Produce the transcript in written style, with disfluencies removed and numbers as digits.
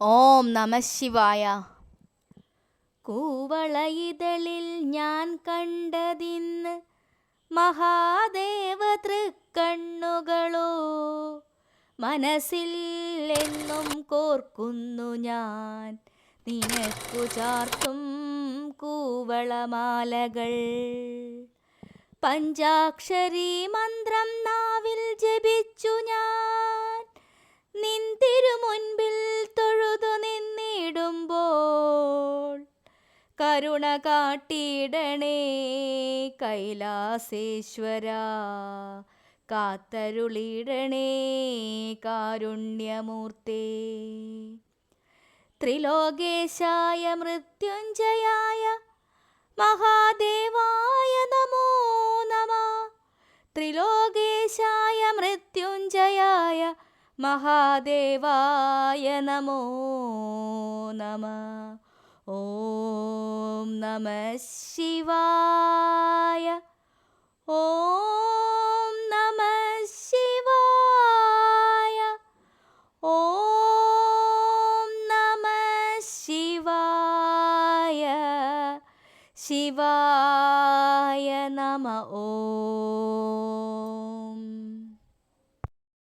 ഓം നമ ശിവായ. കൂവളയിതളിൽ ഞാൻ കണ്ടതിന്ന് മഹാദേവ തൃക്കണ്ണുകളോ, മനസ്സിൽ എന്നും കോർക്കുന്നു ഞാൻ നിനക്കു ചാർത്തും കൂവളമാലകൾ. പഞ്ചാക്ഷരി മന്ത്രം നാവിൽ ജപിച്ചു ഞാൻ നിൻ തിരുമുൻപിൽ തൊഴുതു നിന്നിടുമ്പോൾ, കരുണ കാട്ടിയിടണേ കൈലാസേശ്വര, കാത്തരുളിയിടണേ കാരുണ്യമൂർത്തേ. ത്രിലോകേശായ മൃത്യുഞ്ജയായ മഹാദേവായ നമോ നമ. ത്രിലോകേശായ മൃത്യുഞ്ജയായ മഹാദേവായ നമോ നമ. ഓം നമ ശിവായ. ഓം നമ ശിവായ. ഓം നമ ശിവായ. ശിവായ നമ. ഓം